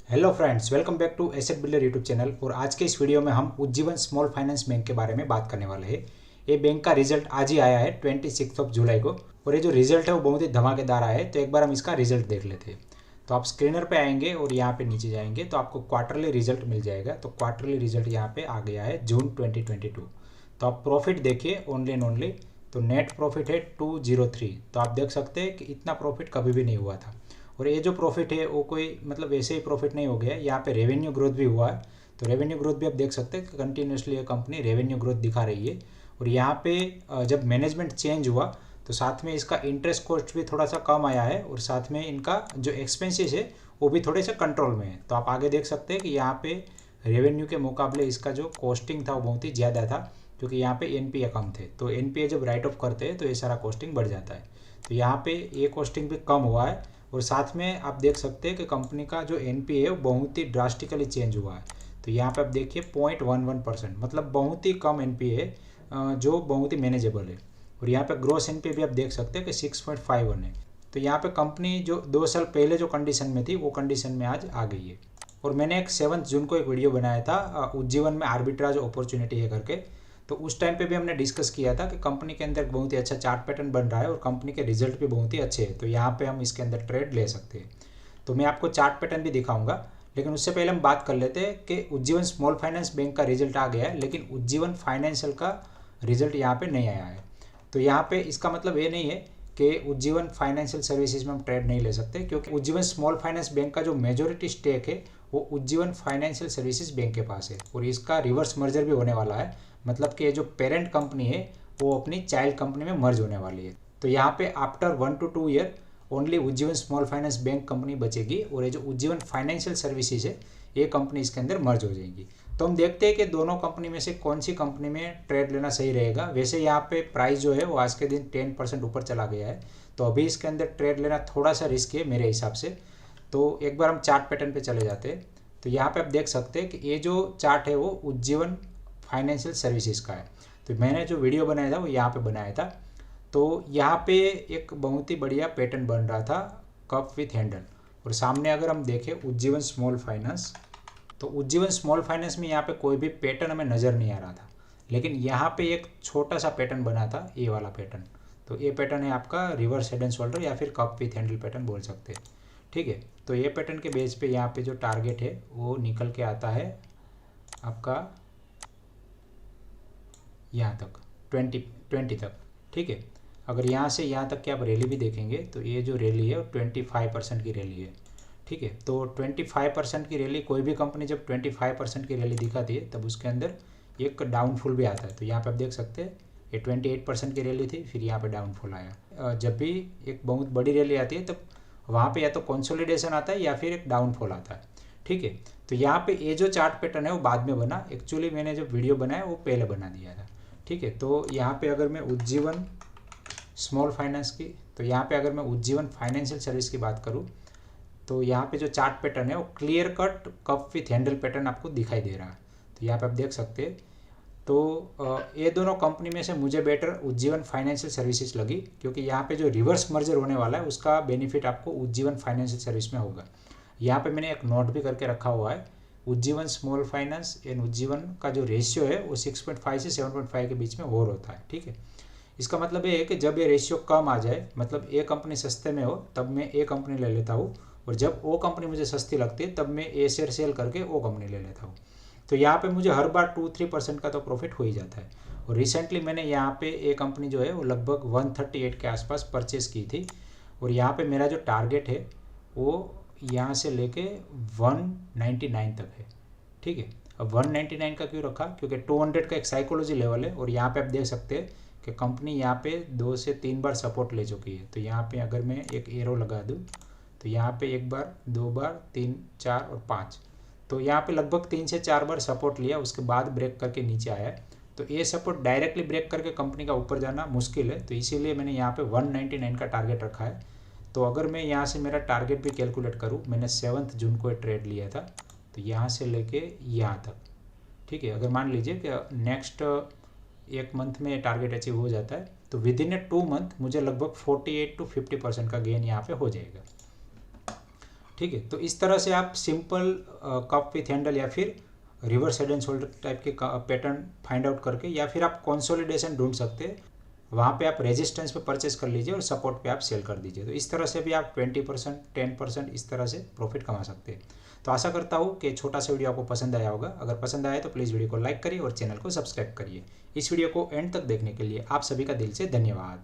Hello friends, welcome back to asset builder YouTube channel. और आज के इस वीडियो में हम उज्जीवन स्मॉल फाइनेंस बैंक के बारे में बात करने वाले हैं। ये बैंक का रिजल्ट आज ही आया है 26 जुलाई को, और ये जो रिजल्ट है वो बहुत ही धमाकेदार आया है। तो एक बार हम इसका रिजल्ट देख लेते हैं। तो आप स्क्रीनर पे आएंगे और यहाँ पे नीचे जाएंगे तो आपको क्वार्टरली रिजल्ट मिल जाएगा। तो क्वार्टरली रिजल्ट यहाँ पे आ गया है जून 2022। तो आप प्रॉफिट देखिए ओनली एंड ओनली, तो नेट प्रॉफिट है 203। तो आप देख सकते हैं कि इतना प्रॉफिट कभी भी नहीं हुआ था। और ये जो प्रॉफिट है वो कोई मतलब ऐसे ही प्रॉफिट नहीं हो गया, यहाँ पे रेवेन्यू ग्रोथ भी हुआ है। तो रेवेन्यू ग्रोथ भी आप देख सकते हैं कि कंटिन्यूसली ये कंपनी रेवेन्यू ग्रोथ दिखा रही है। और यहाँ पे जब मैनेजमेंट चेंज हुआ तो साथ में इसका इंटरेस्ट कॉस्ट भी थोड़ा सा कम आया है, और साथ में इनका जो एक्सपेंसेस है वो भी थोड़े से कंट्रोल में है। तो आप आगे देख सकते हैं कि यहाँ पे रेवेन्यू के मुकाबले इसका जो कॉस्टिंग था वो बहुत ही ज़्यादा था, क्योंकि यहाँ पे एनपीए कम थे। तो एनपीए जब राइट ऑफ करते हैं तो ये सारा कॉस्टिंग बढ़ जाता है। तो यहाँ पे ये कॉस्टिंग भी कम हुआ है। और साथ में आप देख सकते हैं कि कंपनी का जो एनपीए है वो बहुत ही ड्रास्टिकली चेंज हुआ है। तो यहाँ पे आप देखिए 0.11%, मतलब बहुत ही कम एनपीए है, जो बहुत ही मैनेजेबल है। और यहाँ पे ग्रोस एनपीए भी आप देख सकते हैं कि 6.51 है। तो यहाँ पे कंपनी जो 2 साल पहले जो कंडीशन में थी वो कंडीशन में आज आ गई है। और मैंने एक 7 जून को एक वीडियो बनाया था उज्जीवन में आर्बिट्राज अपॉर्चुनिटी है करके। तो उस टाइम पे भी हमने डिस्कस किया था कि कंपनी के अंदर बहुत ही अच्छा चार्ट पैटर्न बन रहा है और कंपनी के रिजल्ट भी बहुत ही अच्छे हैं। तो यहाँ पे हम इसके अंदर ट्रेड ले सकते हैं। तो मैं आपको चार्ट पैटर्न भी दिखाऊंगा, लेकिन उससे पहले हम बात कर लेते हैं कि उज्जीवन स्मॉल फाइनेंस बैंक का रिजल्ट आ गया है, लेकिन उज्जीवन फाइनेंशियल का रिजल्ट यहाँ पे नहीं आया है। तो यहाँ पे इसका मतलब ये नहीं है कि उज्जीवन फाइनेंशियल सर्विसेज में हम ट्रेड नहीं ले सकते, क्योंकि उज्जीवन स्मॉल फाइनेंस बैंक का जो मेजोरिटी स्टेक है वो उज्जीवन फाइनेंशियल सर्विसेज बैंक के पास है। और इसका रिवर्स मर्जर भी होने वाला है, मतलब कि जो पेरेंट कंपनी है वो अपनी चाइल्ड कंपनी में मर्ज होने वाली है। तो यहाँ पे after 1 to 2 year only Ujjivan small finance bank company बचेगी, और ये जो उज्जीवन फाइनेंशियल सर्विसेज है ये कंपनी इसके अंदर मर्ज हो जाएगी। तो हम देखते हैं कि दोनों कंपनी में से कौन सी कंपनी में ट्रेड लेना सही रहेगा। वैसे यहाँ पे प्राइस जो है वो आज के दिन 10% ऊपर चला गया है, तो अभी इसके अंदर ट्रेड लेना थोड़ा सा रिस्क है मेरे हिसाब से। तो एक बार हम चार्ट पैटर्न पे चले जाते हैं। तो यहाँ पे आप देख सकते हैं कि ये जो चार्ट है वो उज्जीवन फाइनेंशियल सर्विसेज का है। तो मैंने जो वीडियो बनाया था वो यहाँ पे बनाया था। तो यहाँ पे एक बहुत ही बढ़िया पैटर्न बन रहा था, कप विथ हैंडल। और सामने अगर हम देखें उज्जीवन स्मॉल फाइनेंस, तो उज्जीवन स्मॉल फाइनेंस में यहाँ पे कोई भी पैटर्न हमें नज़र नहीं आ रहा था, लेकिन यहाँ पे एक छोटा सा पैटर्न बना था, ये वाला पैटर्न। तो ये पैटर्न है आपका रिवर्स हेड एंड शोल्डर या फिर कप विथ हैंडल पैटर्न बोल सकते हैं। ठीक है, तो ये पैटर्न के बेस पे यहाँ पे जो टारगेट है वो निकल के आता है आपका यहाँ तक 20 तक। ठीक है, अगर यहाँ से यहाँ तक की आप रैली भी देखेंगे तो ये जो रैली है वो 25% की रैली है। ठीक है, तो 25% की रैली, कोई भी कंपनी जब 25% की रैली दिखाती है तब उसके अंदर एक डाउनफॉल भी आता है। तो यहाँ पे आप देख सकते हैं ये 28% की रैली थी, फिर यहाँ पे डाउनफॉल आया। जब भी एक बहुत बड़ी रैली आती है तब वहाँ पे या तो कंसोलिडेशन आता है या फिर एक डाउनफॉल आता है। ठीक है, तो यहाँ पे ये जो चार्ट पैटर्न है वो बाद में बना, एक्चुअली मैंने जो वीडियो बनाया वो पहले बना दिया था। ठीक है, तो यहाँ पे अगर मैं उज्जीवन स्मॉल फाइनेंस की, तो यहाँ पे अगर मैं उज्जीवन फाइनेंशियल सर्विस की बात करूँ तो यहाँ पे जो चार्ट पैटर्न है वो clear cut cup with handle pattern आपको दिखाई दे रहा है। तो यहाँ पे आप देख सकते हैं। तो ये दोनों कंपनी में से मुझे बेटर उज्जीवन फाइनेंशियल सर्विसेज लगी, क्योंकि यहाँ पे जो रिवर्स मर्जर होने वाला है उसका बेनिफिट आपको उज्जीवन फाइनेंशियल सर्विस में होगा। यहाँ पे मैंने एक नोट भी करके रखा हुआ है, Ujjivan small finance and Ujjivan का जो रेशियो है वो 6.5 से 7.5 के बीच में और होता है। ठीक है, इसका मतलब ये है कि जब ये रेशियो कम आ जाए, मतलब ए कंपनी सस्ते में हो, तब मैं ए कंपनी ले लेता हूँ, और जब वो कंपनी मुझे सस्ती लगती है तब मैं ए शेयर सेल करके वो कंपनी ले लेता हूँ। तो यहाँ पे मुझे हर बार 2-3% का तो प्रॉफिट हो ही जाता है। और रिसेंटली मैंने यहाँ पे ए कंपनी जो है वो लगभग 138 के आसपास परचेस की थी, और यहाँ पे मेरा जो टारगेट है वो यहाँ से लेके 199 तक है। ठीक है, अब 199 का क्यों रखा, क्योंकि 200 का एक साइकोलॉजी लेवल है, और यहाँ पे आप देख सकते हैं कि कंपनी यहाँ पे 2 से 3 बार सपोर्ट ले चुकी है। तो यहाँ पे अगर मैं एक एरो लगा दूँ तो यहाँ पे 1 बार, 2 बार, 3, 4 और 5, तो यहाँ पे लगभग 3 से 4 बार सपोर्ट लिया, उसके बाद ब्रेक करके नीचे आया। तो ये सपोर्ट डायरेक्टली ब्रेक करके कंपनी का ऊपर जाना मुश्किल है, तो इसीलिए मैंने यहाँ पे 199 का टारगेट रखा है। तो अगर मैं यहाँ से मेरा टारगेट भी कैलकुलेट करूँ, मैंने 7 जून को ट्रेड लिया था, तो यहाँ से लेके यहाँ तक। ठीक है, अगर मान लीजिए कि नेक्स्ट 1 मंथ में टारगेट अचीव हो जाता है तो विद इन 2 मंथ मुझे लगभग 48 to 50% का गेन यहाँ पे हो जाएगा। ठीक है, तो इस तरह से आप सिंपल कप विथ हैंडल या फिर reverse head and shoulder type के पैटर्न फाइंड आउट करके, या फिर आप कंसोलिडेशन ढूंढ सकते हैं, वहाँ पे आप रेजिस्टेंस पे परचेस कर लीजिए और सपोर्ट पे आप सेल कर दीजिए। तो इस तरह से भी आप 20% 10% इस तरह से प्रॉफिट कमा सकते हैं। तो आशा करता हूँ कि छोटा सा वीडियो आपको पसंद आया होगा। अगर पसंद आया तो प्लीज़ वीडियो को लाइक करिए और चैनल को सब्सक्राइब करिए। इस वीडियो को एंड तक देखने के लिए आप सभी का दिल से धन्यवाद।